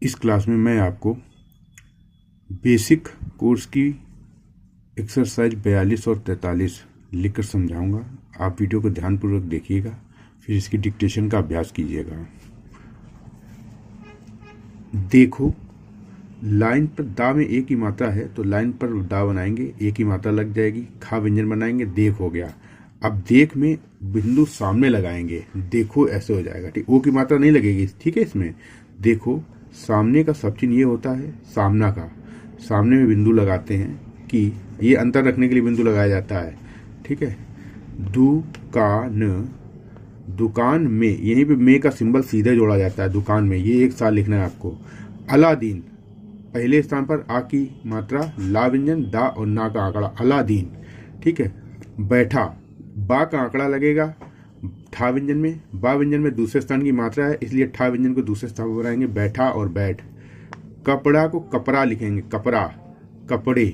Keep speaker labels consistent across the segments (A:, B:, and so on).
A: इस क्लास में मैं आपको बेसिक कोर्स की एक्सरसाइज 42 और 43 लिखकर समझाऊंगा। आप वीडियो को ध्यानपूर्वक देखिएगा, फिर इसकी डिक्टेशन का अभ्यास कीजिएगा। देखो, लाइन पर दा में एक ही मात्रा है तो लाइन पर दा बनाएंगे, एक ही मात्रा लग जाएगी। खा व्यंजन बनाएंगे, देख हो गया। अब देख में बिंदु सामने लगाएंगे, देखो ऐसे हो जाएगा। ठीक, ओ की मात्रा नहीं लगेगी। ठीक है, इसमें देखो सामने का सब चिन्ह ये होता है सामना का। सामने में बिंदु लगाते हैं कि ये अंतर रखने के लिए बिंदु लगाया जाता है। ठीक है, दुकान, दुकान में, यहीं पे में का सिंबल सीधे जोड़ा जाता है दुकान में। ये एक साल लिखना है आपको। अलादीन, पहले स्थान पर आ की मात्रा, ला व्यंजन, दा और ना का आंकड़ा, अलादीन। ठीक है, बैठा, बा का आंकड़ा लगेगा ठा व्यंजन में, बा व्यंजन में दूसरे स्थान की मात्रा है, इसलिए ठा व्यंजन को दूसरे स्थान पर बनाएंगे, बैठा और बैठ। कपड़ा को कपड़ा लिखेंगे, कपड़ा, कपड़े।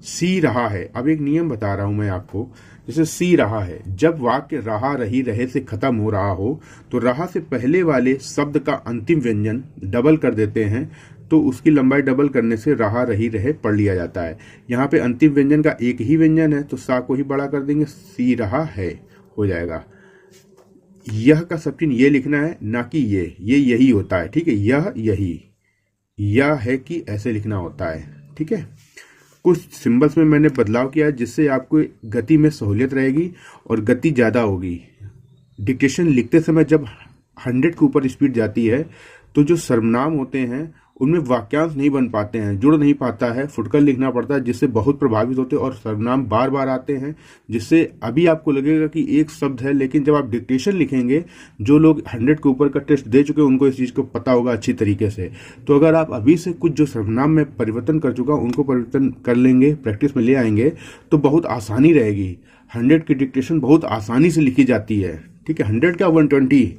A: सी रहा है, अब एक नियम बता रहा हूं मैं आपको। जैसे सी रहा है, जब वाक्य रहा, रही, रहे से खत्म हो रहा हो तो रहा से पहले वाले शब्द का अंतिम व्यंजन डबल कर देते हैं, तो उसकी लंबाई डबल करने से रहा, रही, रहे पढ़ लिया जाता है। यहाँ पे अंतिम व्यंजन का एक ही व्यंजन है तो सा को ही बड़ा कर देंगे, सी रहा है हो जाएगा। यह का सब चिन्ह ये लिखना है, ना कि ये यही होता है। ठीक है, यह यही, यह है कि ऐसे लिखना होता है। ठीक है, कुछ सिंबल्स में मैंने बदलाव किया है जिससे आपको गति में सहूलियत रहेगी और गति ज़्यादा होगी। डिक्टेशन लिखते समय जब 100 के ऊपर स्पीड जाती है तो जो सर्वनाम होते हैं उनमें वाक्यांश नहीं बन पाते हैं, जुड़ नहीं पाता है, फुटकर लिखना पड़ता है, जिससे बहुत प्रभावित होते हैं और सर्वनाम बार बार आते हैं। जिससे अभी आपको लगेगा कि एक शब्द है, लेकिन जब आप डिक्टेशन लिखेंगे, जो लोग 100 के ऊपर का टेस्ट दे चुके हैं उनको इस चीज़ को पता होगा अच्छी तरीके से। तो अगर आप अभी से कुछ जो सर्वनाम में परिवर्तन कर चुका उनको परिवर्तन कर लेंगे, प्रैक्टिस में ले आएंगे तो बहुत आसानी रहेगी। 100 की डिक्टेशन बहुत आसानी से लिखी जाती है। ठीक है, 100 का 120।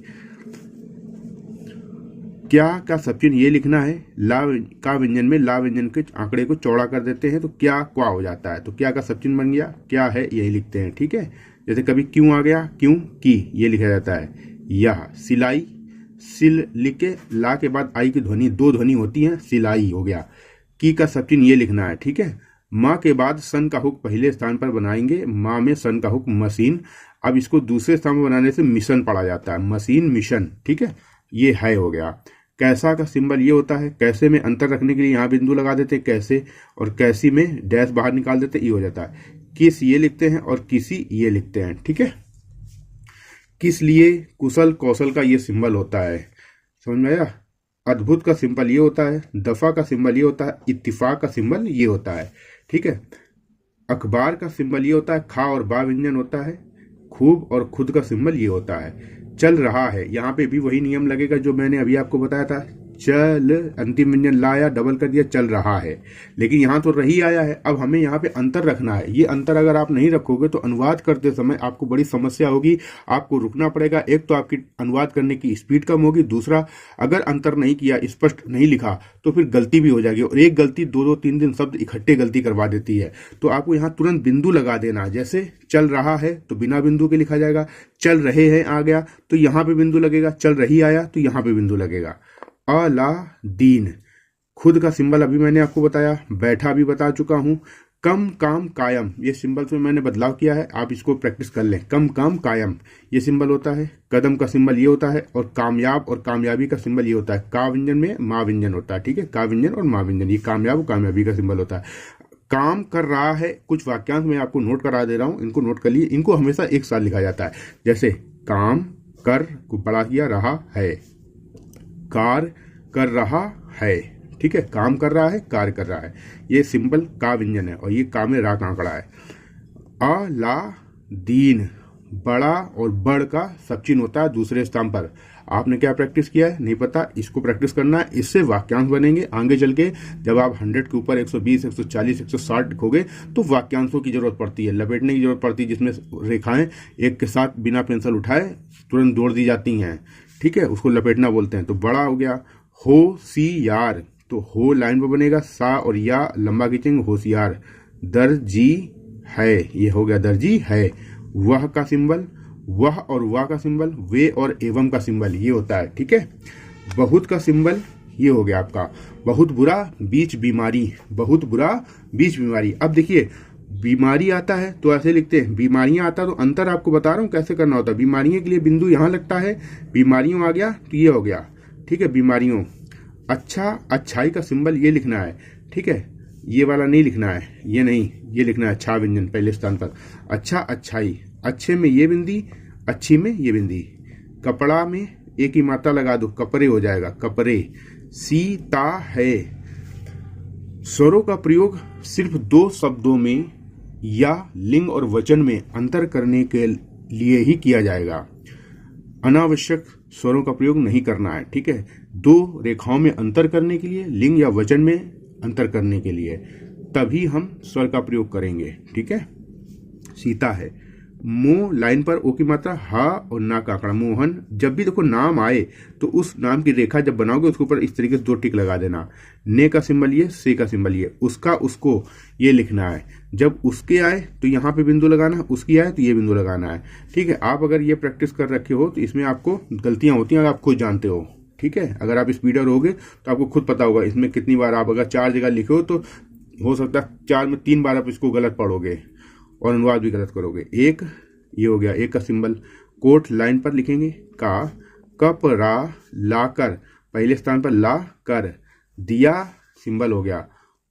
A: क्या का सब चिन्ह ये लिखना है, ला का व्यंजन में ला व्यंजन के आंकड़े को चौड़ा कर देते हैं तो क्या क्वा हो जाता है। तो क्या का सब चिन्ह बन गया, क्या है यही लिखते हैं। ठीक है, जैसे कभी क्यों आ गया, क्यों की ये लिखा जाता है। यह सिलाई, सिल लिख के ला के बाद आई की ध्वनि, दो ध्वनि होती है, सिलाई हो गया। की का सब चिन्ह ये लिखना है। ठीक है, माँ के बाद सन का हुक पहले स्थान पर बनाएंगे, माँ में सन का हुक मशीन। अब इसको दूसरे स्थान पर बनाने से मिशन पढ़ा जाता है, मशीन मिशन। ठीक है, ये है हो गया। कैसा का सिंबल ये होता है, कैसे में अंतर रखने के लिए यहाँ बिंदु लगा देते हैं कैसे, और कैसी में डैश बाहर निकाल देते ये हो जाता है। किस ये लिखते हैं और किसी ये लिखते हैं। ठीक है, किस लिए, कुशल, कौशल का ये सिंबल होता है, समझ में आया। अद्भुत का सिंबल ये होता है, दफा का सिंबल ये होता है, इत्तिफाक का सिंबल ये होता है। ठीक है, अखबार का सिंबल ये होता है, खा और बा व्यंजन होता है। खूब और खुद का सिंबल ये होता है। चल रहा है, यहाँ पे भी वही नियम लगेगा जो मैंने अभी आपको बताया था। चल, अंतिम व्यंजन लाया, डबल कर दिया, चल रहा है। लेकिन यहाँ तो रही आया है, अब हमें यहाँ पे अंतर रखना है। ये अंतर अगर आप नहीं रखोगे तो अनुवाद करते समय आपको बड़ी समस्या होगी, आपको रुकना पड़ेगा। एक तो आपकी अनुवाद करने की स्पीड कम होगी, दूसरा अगर अंतर नहीं किया, स्पष्ट नहीं लिखा तो फिर गलती भी हो जाएगी, और एक गलती 2-3 शब्द इकट्ठे गलती करवा देती है। तो आपको यहाँ तुरंत बिंदु लगा देना। जैसे चल रहा है तो बिना बिंदु के लिखा जाएगा, चल रहे हैं आ गया तो यहाँ पे बिंदु लगेगा, चल रही आया तो यहाँ पे बिंदु लगेगा। अलादीन, खुद का सिंबल अभी मैंने आपको बताया, बैठा भी बता चुका हूं। कम काम कायम, ये सिंबल्स में मैंने बदलाव किया है, आप इसको प्रैक्टिस कर लें। कम काम कायम ये सिंबल होता है। कदम का सिंबल ये होता है, और कामयाब और कामयाबी का सिंबल ये होता है। का व्यंजन में माँ व्यंजन होता है। ठीक है, का व्यंजन और माँ व्यंजन, ये कामयाब और कामयाबी का सिंबल होता है। काम कर रहा है, कुछ वाक्यांश मैं आपको नोट करा दे रहा हूं, इनको नोट कर लिए। इनको हमेशा एक साथ लिखा जाता है। जैसे काम कर को बड़ा किया, रहा है, कार कर रहा है। ठीक है, काम कर रहा है, कार्य कर रहा है। ये सिंपल का व्यंजन है और ये का में रा का आंकड़ा है। अलादीन, बड़ा और बड़ का सब चिन्ह होता है दूसरे स्थान पर। आपने क्या प्रैक्टिस किया है नहीं पता, इसको प्रैक्टिस करना है, इससे वाक्यांश बनेंगे आगे चल के। जब आप 100 के ऊपर 120, 140, 160 लिखोगे तो वाक्यांशों की जरूरत पड़ती है, लपेटने की जरूरत पड़ती है, जिसमें रेखाएं एक के साथ बिना पेंसिल उठाए तुरंत जोड़ दी जाती हैं। ठीक है, उसको लपेटना बोलते हैं। तो बड़ा हो गया। होशियार, तो हो लाइन पर बनेगा, सा और या लंबा खींचेंगे, होशियार। दर्जी है, ये हो गया दर्जी है। वह का सिंबल, वह और वाह का सिंबल, वे और एवं का सिंबल ये होता है। ठीक है, बहुत का सिंबल ये हो गया आपका बहुत बुरा बीच बीमारी, बहुत बुरा बीच बीमारी। अब देखिए बीमारी आता है तो ऐसे लिखते हैं, बीमारियां आता है तो अंतर आपको बता रहा हूं कैसे करना होता है। बीमारियों के लिए बिंदु यहां लगता है, बीमारियों आ गया तो ये हो गया, ठीक है, बीमारियों। अच्छा अच्छाई का सिंबल ये लिखना है, ठीक है, ये वाला नहीं लिखना है, ये नहीं, ये लिखना है अच्छा व्यंजन पहले स्थान पर। अच्छा अच्छाई, अच्छे में ये बिंदी, अच्छी में ये बिंदी। कपड़ा में एक ही मात्रा लगा दो, कपड़े हो जाएगा, कपड़े। सीता है। स्वरों का प्रयोग सिर्फ 2 शब्दों में या लिंग और वचन में अंतर करने के लिए ही किया जाएगा। अनावश्यक स्वरों का प्रयोग नहीं करना है, ठीक है। 2 रेखाओं में अंतर करने के लिए, लिंग या वचन में अंतर करने के लिए, तभी हम स्वर का प्रयोग करेंगे, ठीक है। सीता है। मो लाइन पर ओ की मात्रा हा और ना का आंकड़ा। मोहन, जब भी देखो नाम आए तो उस नाम की रेखा जब बनाओगे उसके ऊपर इस तरीके से 2 टिक लगा देना। ने का सिंबल ये, से का सिंबल ये, उसका उसको ये लिखना है। जब उसके आए तो यहाँ पे बिंदु लगाना है, उसकी आए तो ये बिंदु लगाना है, ठीक है। आप अगर ये प्रैक्टिस कर रखे हो तो इसमें आपको गलतियां होती हैं, अगर आप खुद जानते हो, ठीक है। अगर आप स्पीडर होगे तो आपको खुद पता होगा इसमें कितनी बार आप अगर 4 जगह लिखे हो तो हो सकता है 4 में 3 बार आप इसको गलत पढ़ोगे और अनुवाद भी गलत करोगे। एक ये हो गया, एक का सिंबल। कोट लाइन पर लिखेंगे का, कपड़ा लाकर, पहले स्थान पर ला कर, दिया सिंबल हो गया,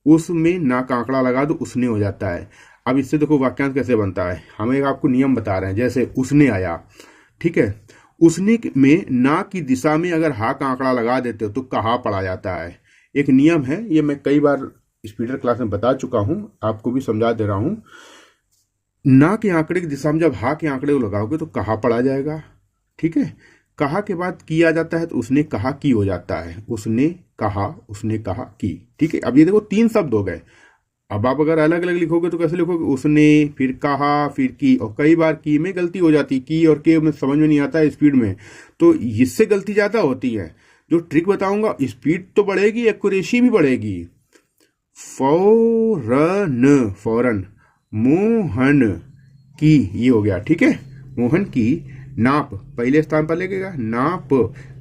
A: उसमें ना का आंकड़ा लगा दो, उसने हो जाता है। अब इससे देखो वाक्यांश कैसे बनता है, हमें आपको नियम बता रहे हैं। जैसे उसने आया, ठीक है, उसने में ना की दिशा में अगर हा का आंकड़ा लगा देते हो तो कहा पड़ा जाता है। एक नियम है, ये मैं कई बार स्पीडर क्लास में बता चुका हूं, आपको भी समझा दे रहा हूं। ना के आंकड़े की दिशा में जब हा के आंकड़े को लगाओगे तो कहा पड़ा जाएगा, ठीक है। कहा के बाद की आ जाता है तो उसने कहा की हो जाता है, उसने कहा की, ठीक है। अब ये देखो 3 शब्द हो गए। अब आप अगर अलग अलग लिखोगे तो कैसे लिखोगे, उसने, फिर कहा, फिर की, और कई बार की में गलती हो जाती, की और के में समझ में नहीं आता है स्पीड में, तो इससे गलती ज्यादा होती है। जो ट्रिक बताऊंगा, स्पीड तो बढ़ेगी, एक्यूरेसी भी बढ़ेगी। फौरन, फौरन। मोहन की, ये हो गया, ठीक है, मोहन की। नाप पहले स्थान पर लगेगा, नाप।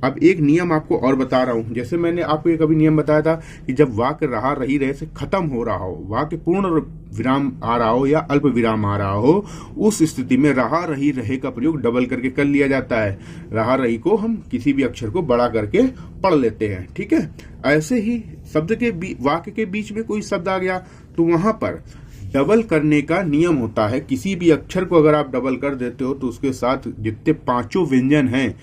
A: अब एक नियम आपको और बता रहा हूं, जैसे मैंने आपको एक अभी नियम बताया था कि जब वाक्य रहा रही रहे से खत्म हो रहा हो, वाक्य पूर्ण विराम आ रहा हो या अल्प विराम आ रहा हो, उस स्थिति में रहा रही रहे का प्रयोग डबल करके कर लिया जाता है। रहा रही को हम किसी भी अक्षर को बड़ा करके पढ़ लेते हैं, ठीक है। ऐसे ही शब्द के वाक्य के बीच में कोई शब्द आ गया तो वहां पर डबल करने का नियम होता है। किसी भी अक्षर को अगर आप डबल कर देते हो तो उसके साथ जितने 5 व्यंजन हैं,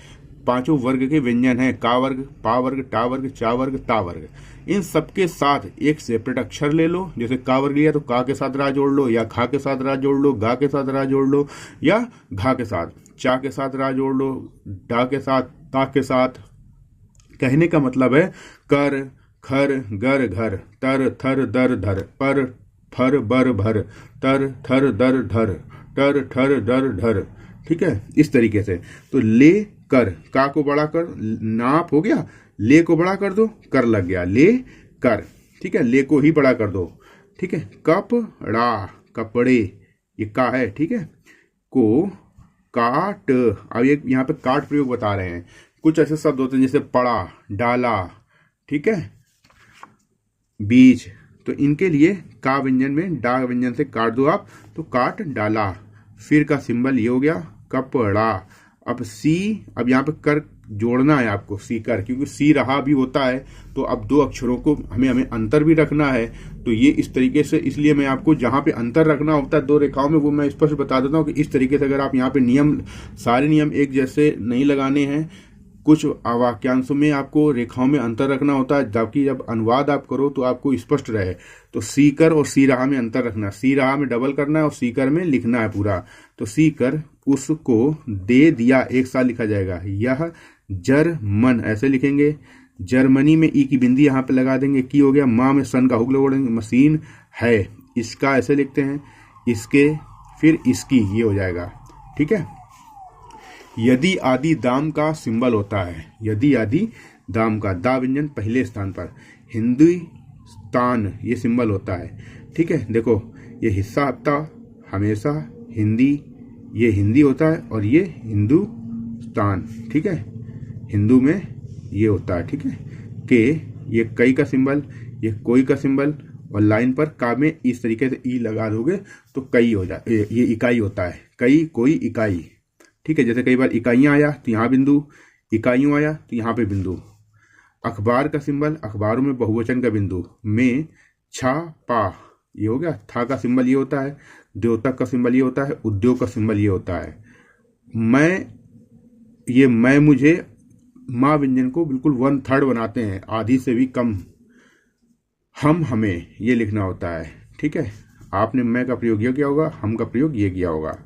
A: 5 वर्ग के व्यंजन हैं, का वर्ग, पा वर्ग, टा वर्ग, चा वर्ग, ता वर्ग, इन सबके साथ एक सेपरेट अक्षर ले लो। जैसे का वर्ग लिया तो का के साथ रा जोड़ लो, या खा के साथ रा जोड़ लो, गा के साथ रा जोड़ लो, या घा के साथ, चा के साथ रा जोड़ लो, डा के साथ, ता के साथ। कहने का मतलब है कर, खर, गर, घर, तर, थर, दर, धर, पर, फर, बर, भर, तर, थर, दर, धर, टर, ठर, दर, ढर, ठीक है, इस तरीके से। तो ले कर, का को बड़ा कर, नाप हो गया, ले को बड़ा कर दो, कर लग गया, ले कर, ठीक है, ले को ही बड़ा कर दो, ठीक है। कपड़ा, कपड़े, ये का है, ठीक है। को, काट, अब ये यहाँ पे काट प्रयोग बता रहे हैं। कुछ ऐसे शब्द होते हैं जैसे पड़ा, डाला, ठीक है, बीज, तो इनके लिए का व्यंजन में डा व्यंजन से काट दो आप, तो काट डाला। फिर का सिंबल ये हो गया, कपड़ा। अब सी, अब यहाँ पे कर जोड़ना है आपको, सी कर, क्योंकि सी रहा भी होता है तो अब 2 अक्षरों को हमें अंतर भी रखना है। तो ये इस तरीके से, इसलिए मैं आपको जहां पे अंतर रखना होता है 2 रेखाओं में, वो मैं स्पष्ट बता देता हूँ कि इस तरीके से अगर आप यहाँ पे नियम, सारे नियम एक जैसे नहीं लगाने हैं, कुछ वाक्यांशों में आपको रेखाओं में अंतर रखना होता है, जबकि जब अनुवाद आप करो तो आपको स्पष्ट रहे। तो सीकर और सी रहा में अंतर रखना, सी रहा में डबल करना है और सीकर में लिखना है पूरा। तो सीकर उसको दे दिया, एक साथ लिखा जाएगा। यह जर्मन, ऐसे लिखेंगे। जर्मनी में ई की बिंदी यहाँ पे लगा देंगे, की हो गया। माँ में सन का हुक लगाएंगे। मशीन है, इसका ऐसे लिखते हैं, इसके, फिर इसकी, ये हो जाएगा, ठीक है। यदि आदि दाम का सिंबल होता है, यदि आदि दाम का, दा व्यंजन पहले स्थान पर। हिंदुस्तान ये सिंबल होता है, ठीक है। देखो ये हिस्सा आपका हमेशा हिंदी, ये हिंदी होता है और ये हिंदुस्तान, ठीक है, हिंदू में ये होता है, ठीक है। के ये कई का सिंबल, ये कोई का सिंबल, और लाइन पर का में इस तरीके से ई लगा दोगे तो कई हो जाए, ये इकाई होता है, कई कोई इकाई। ठीक है, जैसे कई बार इकाइयाँ आया तो यहाँ बिंदु, इकाइयों आया तो यहाँ पे बिंदु। अखबार का सिंबल, अखबारों में बहुवचन का बिंदु, में छा पा, ये हो गया। था का सिंबल ये होता है, द्योतक का सिंबल ये होता है, उद्योग का सिंबल ये होता है। मैं मुझे माँ व्यंजन को बिल्कुल 1/3 बनाते हैं, आधी से भी कम। हम हमें ये लिखना होता है। ठीक है, आपने मैं का प्रयोग ये किया होगा, हम का प्रयोग ये किया होगा,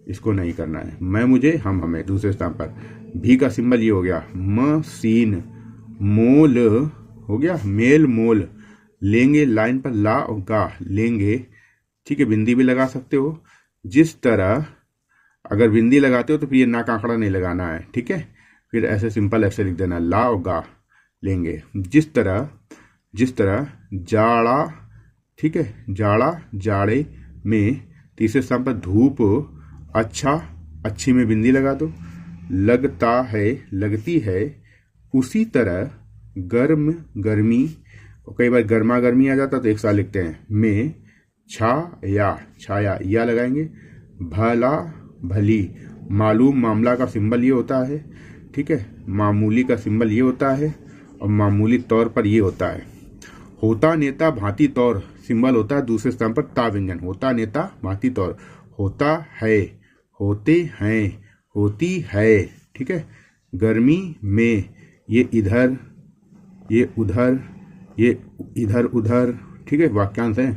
A: इसको नहीं करना है। मैं मुझे, हम हमें दूसरे स्थान पर। भी का सिंबल ये हो गया, मशीन। मोल हो गया, मेल मोल। लेंगे, लाइन पर ला और गा, लेंगे। ठीक है, बिंदी भी लगा सकते हो। जिस तरह, अगर बिंदी लगाते हो तो फिर ये ना का आंकड़ा नहीं लगाना है। ठीक है, फिर ऐसे सिंपल ऐसे लिख देना, ला और गा, लेंगे। जिस तरह जाड़ा, ठीक है, जाड़ा, जाड़े में। तीसरे स्थान पर धूप, अच्छा, अच्छी में बिंदी लगा दो। लगता है, लगती है। उसी तरह गर्म, गर्मी, और कई बार गर्मा गर्मी आ जाता तो एक साथ लिखते हैं, में छाया, छाया या लगाएंगे। भला, भली। मालूम, मामला का सिंबल ये होता है। ठीक है, मामूली का सिंबल ये होता है, और मामूली तौर पर ये होता है। होता, नेता, भांति, तौर सिंबल होता है दूसरे स्थान पर ता व्यंजन। होता, नेता, भांति, तौर। होता है, होते हैं, होती है। ठीक है, गर्मी में, ये इधर, ये उधर, ये इधर उधर। ठीक है, वाक्यांश है।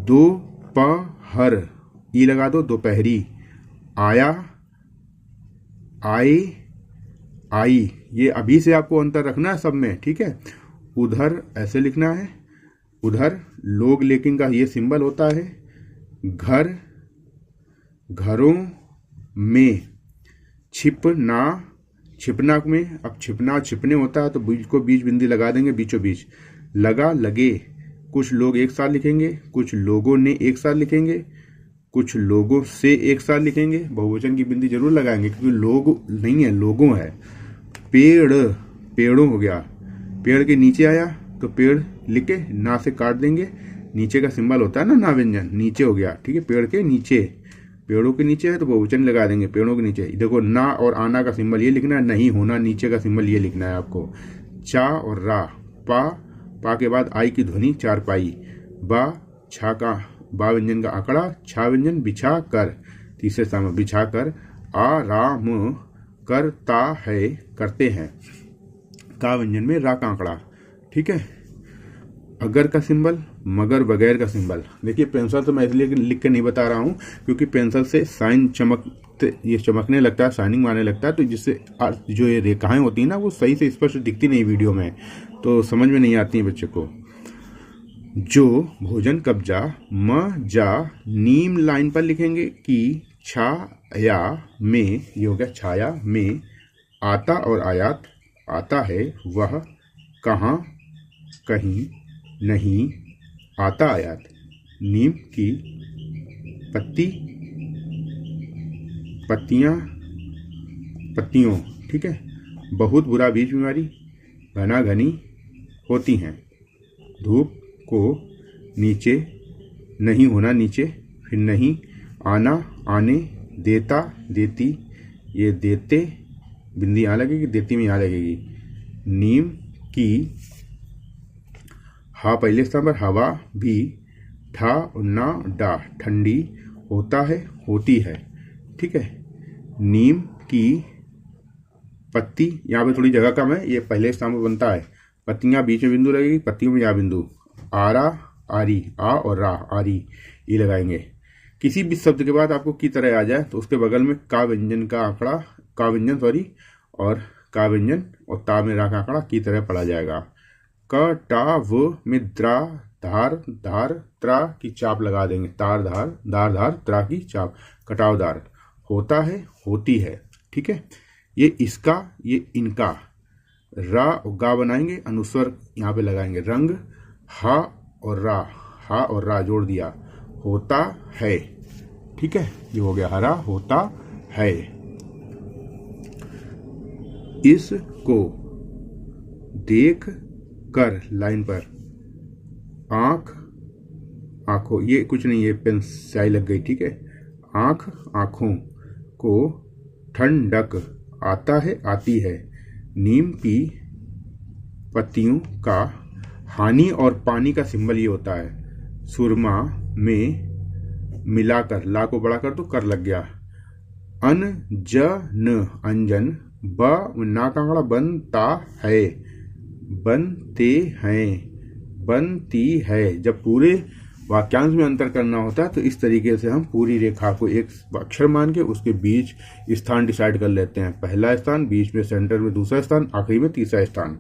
A: दोपहर, ई लगा दो, दोपहरी। आया, आए, आई। ये अभी से आपको अंतर रखना है सब में। ठीक है, उधर ऐसे लिखना है, उधर। लोग लेकिन का ये सिंबल होता है। घर, घरों में। छिपना, छिपना में, अब छिपना छिपने होता है तो बीच को बीच बिंदी लगा देंगे, बीचों बीच। लगा, लगे। कुछ लोग एक साथ लिखेंगे, कुछ लोगों ने एक साथ लिखेंगे, कुछ लोगों से एक साथ लिखेंगे। बहुवचन की बिंदी जरूर लगाएंगे क्योंकि लोग नहीं है, लोगों है। पेड़, पेड़ों हो गया। पेड़ के नीचे आया तो पेड़ लिख के ना से काट देंगे, नीचे का सिंबल होता है ना, ना व्यंजन, नीचे हो गया। ठीक है, पेड़ के नीचे, पेड़ों के नीचे है तो बहुवचन लगा देंगे, पेड़ों के नीचे। देखो, ना और आना का सिंबल ये लिखना है, नहीं होना नीचे का सिंबल ये लिखना है आपको। चा और रा, पा, पा के बाद आई की ध्वनि, चारपाई। बा, छा का, बा व्यंजन का आंकड़ा, छा व्यंजन, बिछा कर। तीसरे स्थान में बिछा कर। आराम करता है, करते हैं। का व्यंजन में रा का आंकड़ा। ठीक है, अगर का सिंबल, मगर बगैर का सिंबल। देखिए, पेंसिल तो मैं इसलिए लिख के नहीं बता रहा हूँ क्योंकि पेंसिल से साइन ये चमकने लगता है, शाइनिंग मारने लगता है, तो जिससे जो ये रेखाएं होती हैं ना वो सही से स्पष्ट दिखती नहीं वीडियो में, तो समझ में नहीं आती है बच्चे को। जो, भोजन, कब्जा। म, जा, नीम लाइन पर लिखेंगे कि छाया में, ये हो गया छाया में। आता और आयात, आता है, वह, कहाँ, कहीं, नहीं, आता आयात। नीम की पत्ती, पत्तियां, पत्तियों। ठीक है, बहुत बुरा बीज बीमारी, घना घनी होती हैं। धूप को नीचे, नहीं होना नीचे, फिर नहीं, आना, आने, देता, देती, ये देते, बिंदी यहाँ लगेगी, देती में यहाँ लगेगी। नीम की, हा पहले स्थान पर, हवा भी, ठा और ना, डा, ठंडी, होता है, होती है। ठीक है, नीम की पत्ती, यहाँ पे थोड़ी जगह कम है, ये पहले स्थान पर बनता है। पत्तियां बीच में बिंदु लगेगी, पत्तियों में यहाँ बिंदु। आरा, आरी, आ और रा, आरी, ये लगाएंगे। किसी भी शब्द के बाद आपको की तरह आ जाए तो उसके बगल में का व्यंजन का आंकड़ा, का व्यंजन सॉरी, और का व्यंजन और ता में रा का आंकड़ा की तरह पढ़ा जाएगा। क, टा, व में द्रा, धार, धार, त्रा की चाप लगा देंगे। तार, धार, दार, धार, त्रा की चाप, कटावदार। होता है, होती है। ठीक है, ये इसका, ये इनका। रा और गा बनाएंगे, अनुस्वर यहाँ पे लगाएंगे। रंग, हा और रा, हा और रा जोड़ दिया, होता है। ठीक है, ये हो गया हरा, होता है। इसको देख कर लाइन पर, आंख आंखों, ये कुछ नहीं, ये पेन स्याही लग गई, ठीक है। आंख आंखों को ठंडक आता है आती है, नीम की पत्तियों का हानि और पानी का सिंबल ये होता है। सुरमा में मिलाकर, ला को बड़ा कर तो कर लग गया। अन जन अंजन, ब ना का आंकड़ा बनता है, बनते हैं, बनती है। जब पूरे वाक्यांश में अंतर करना होता है तो इस तरीके से हम पूरी रेखा को एक अक्षर मान के उसके बीच स्थान डिसाइड कर लेते हैं। पहला स्थान, बीच में सेंटर में दूसरा स्थान, आखिरी में तीसरा स्थान।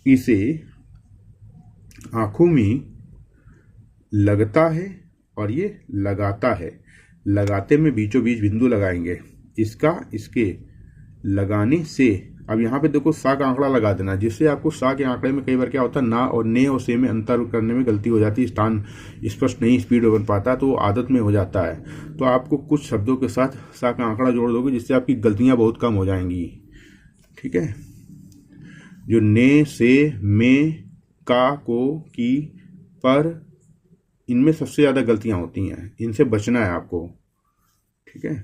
A: इसे आंखों में लगता है और ये लगाता है। लगाते में बीचों बीच बिंदु लगाएंगे, इसका इसके लगाने से। अब यहाँ पे देखो सा का आंकड़ा लगा देना, जिससे आपको सा के आंकड़े में कई बार क्या होता है, ना और ने और से में अंतर करने में गलती हो जाती है, स्थान स्पष्ट नहीं स्पीड बन पाता, तो वो आदत में हो जाता है। तो आपको कुछ शब्दों के साथ सा का आंकड़ा जोड़ दोगे, जिससे आपकी गलतियां बहुत कम हो जाएंगी, ठीक है। जो ने, से, में, का, को, की, पर, इनमें सबसे ज्यादा गलतियां होती हैं, इनसे बचना है आपको, ठीक है।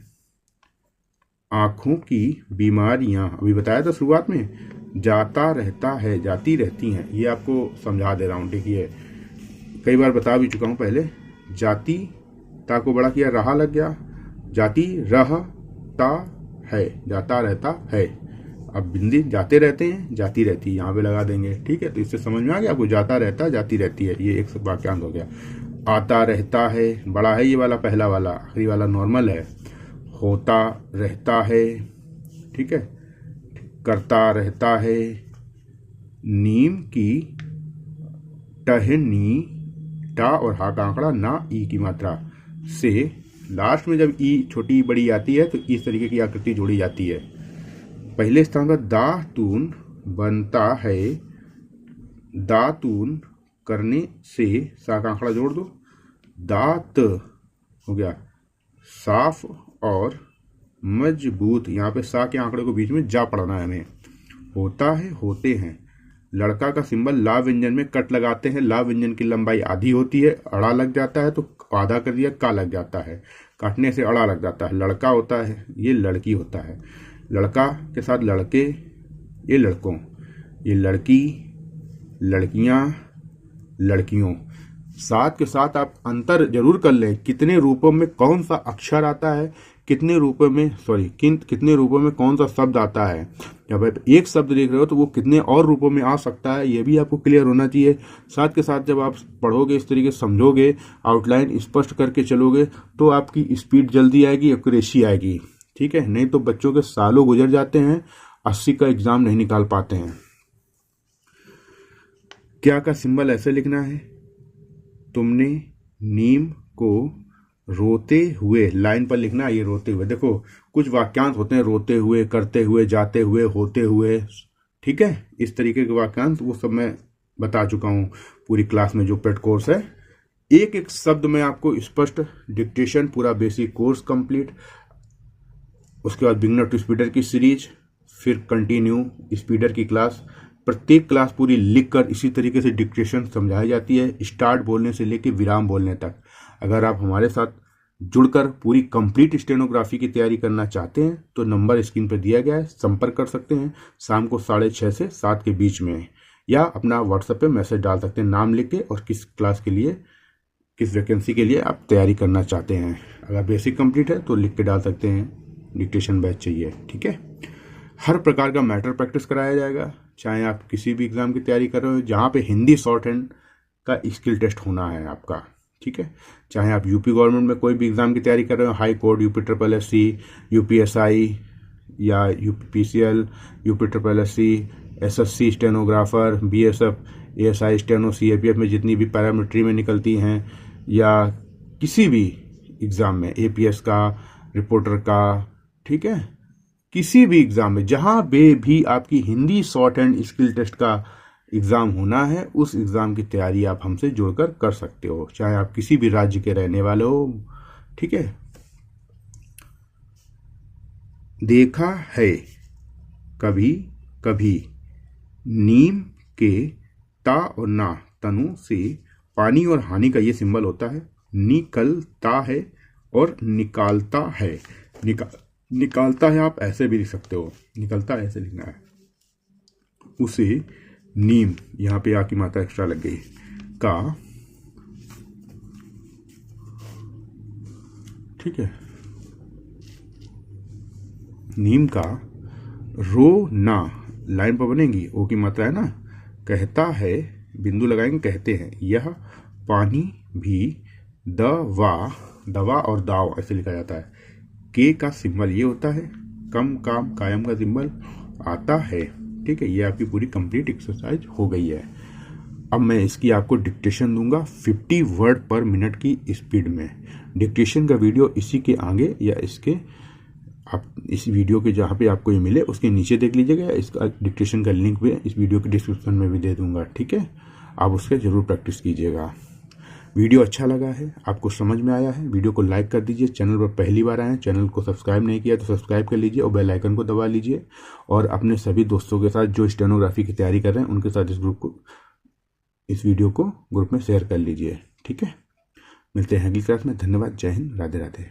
A: आंखों की बीमारियां अभी बताया था शुरुआत में, जाता रहता है, जाती रहती हैं, ये आपको समझा दे रहा हूं, देखिए कई बार बता भी चुका हूं पहले। जाती, ता को बड़ा किया, रहा लग गया, जाती रहता है, जाता रहता है। अब बिंदी जाते रहते हैं, जाती रहती है, यहाँ पे लगा देंगे, ठीक है। तो इससे समझ में आ गया आपको, जाता रहता जाती रहती है, ये एक वाक्यांश हो गया। आता रहता है, बड़ा है ये वाला, पहला वाला, आखिरी वाला नॉर्मल है। होता रहता है, ठीक है, करता रहता है। नीम की टहनी, टा और हा का आंकड़ा, ना ई की मात्रा से, लास्ट में जब ई छोटी बड़ी आती है तो इस तरीके की आकृति जोड़ी जाती है। पहले स्थान पर दातून बनता है, दातून करने से, सा का आंकड़ा जोड़ दो, दांत हो गया, साफ और मजबूत, यहाँ पे सा के आंकड़े को बीच में जा पढ़ना है हमें। होता है, होते हैं। लड़का का सिंबल ला व्यंजन में कट लगाते हैं, ला व्यंजन की लंबाई आधी होती है, अड़ा लग जाता है तो आधा कर दिया, का लग जाता है, काटने से अड़ा लग जाता है। लड़का होता है, ये लड़की होता है। लड़का के साथ लड़के, ये लड़कों, ये लड़की, लड़कियां, लड़कियों। साथ के साथ आप अंतर जरूर कर लें, कितने रूपों में कौन सा अक्षर आता है, कितने रूपों में कितने रूपों में कौन सा शब्द आता है। जब आप एक शब्द देख रहे हो तो वो कितने और रूपों में आ सकता है, ये भी आपको क्लियर होना चाहिए। साथ के साथ जब आप पढ़ोगे, इस तरीके से समझोगे, आउटलाइन स्पष्ट करके चलोगे, तो आपकी स्पीड जल्दी आएगी, एक्यूरेसी आएगी, ठीक है। नहीं तो बच्चों के सालों गुजर जाते हैं, 80 का एग्जाम नहीं निकाल पाते हैं। क्या का सिंबल ऐसे लिखना है, तुमने नीम को रोते हुए, लाइन पर लिखना, ये रोते हुए। देखो कुछ वाक्यांश होते हैं रोते हुए, करते हुए, जाते हुए, होते हुए, ठीक है। इस तरीके के वाक्यांश वो सब मैं बता चुका हूं पूरी क्लास में, जो पेड कोर्स है। एक एक शब्द में आपको स्पष्ट डिक्टेशन, पूरा बेसिक कोर्स कंप्लीट, उसके बाद बिगनर टू स्पीडर की सीरीज, फिर कंटिन्यू स्पीडर की क्लास। प्रत्येक क्लास पूरी लिखकर इसी तरीके से डिक्टेशन समझाई जाती है, स्टार्ट बोलने से लेकर विराम बोलने तक। अगर आप हमारे साथ जुड़कर पूरी कंप्लीट स्टेनोग्राफी की तैयारी करना चाहते हैं तो नंबर स्क्रीन पर दिया गया है, संपर्क कर सकते हैं शाम को 6:30 से 7 के बीच में, या अपना व्हाट्सएप पे मैसेज डाल सकते हैं नाम लिख के, और किस क्लास के लिए, किस वैकेंसी के लिए आप तैयारी करना चाहते हैं। अगर बेसिक कंप्लीट है तो लिख के डाल सकते हैं डिक्टेशन बैच चाहिए, ठीक है। हर प्रकार का मैटर प्रैक्टिस कराया जाएगा, चाहे आप किसी भी एग्जाम की तैयारी कर रहे हो, जहाँ पे हिंदी शॉर्ट हैंड का स्किल टेस्ट होना है आपका, ठीक है। चाहे आप यूपी गवर्नमेंट में कोई भी एग्जाम की तैयारी कर रहे हो, high court, UP SSSC, UPSI या UPPCL, UP SSSC, SSC stenographer, BSF, ASI steno, CAPF में जितनी भी पैरामिलिट्री में निकलती हैं, या किसी भी एग्जाम में, APS का, रिपोर्टर का, ठीक है, किसी भी एग्जाम में जहां भी आपकी Hindi shorthand skill test का एग्जाम होना है, उस एग्जाम की तैयारी आप हमसे जुड़कर कर सकते हो, चाहे आप किसी भी राज्य के रहने वाले हो, ठीक है। देखा है कभी कभी नीम के, ता और ना तनु से पानी और हानि का ये सिंबल होता है। निकलता है और निकालता है। निकालता है आप ऐसे भी लिख सकते हो, निकलता है ऐसे लिखना है। उसे नीम, यहाँ पे आ की मात्रा एक्स्ट्रा लग गई, का, ठीक है, नीम का रोना, लाइन पर बनेगी, ओ की मात्रा है ना, कहता है, बिंदु लगाएंगे, कहते हैं, यह पानी भी दवा, दवा और दाव ऐसे लिखा जाता है। के का सिंबल ये होता है, कम काम कायम का सिंबल आता है। ठीक है, ये आपकी पूरी कंप्लीट एक्सरसाइज हो गई है। अब मैं इसकी आपको डिक्टेशन दूंगा 50 वर्ड पर मिनट की स्पीड में। डिक्टेशन का वीडियो इसी के आगे या इसके, आप इस वीडियो के जहाँ पे आपको ये मिले उसके नीचे देख लीजिएगा। इसका डिक्टेशन का लिंक भी इस वीडियो के डिस्क्रिप्शन में भी दे दूंगा। ठीक है, आप उसका जरूर प्रैक्टिस कीजिएगा। वीडियो अच्छा लगा है, आपको समझ में आया है, वीडियो को लाइक कर दीजिए। चैनल पर पहली बार आए हैं, चैनल को सब्सक्राइब नहीं किया तो सब्सक्राइब कर लीजिए और बेल आइकन को दबा लीजिए। और अपने सभी दोस्तों के साथ जो स्टेनोग्राफी की तैयारी कर रहे हैं उनके साथ इस वीडियो को ग्रुप में शेयर कर लीजिए। ठीक है, मिलते हैं अगली क्लास में। धन्यवाद, जय हिंद, राधे राधे।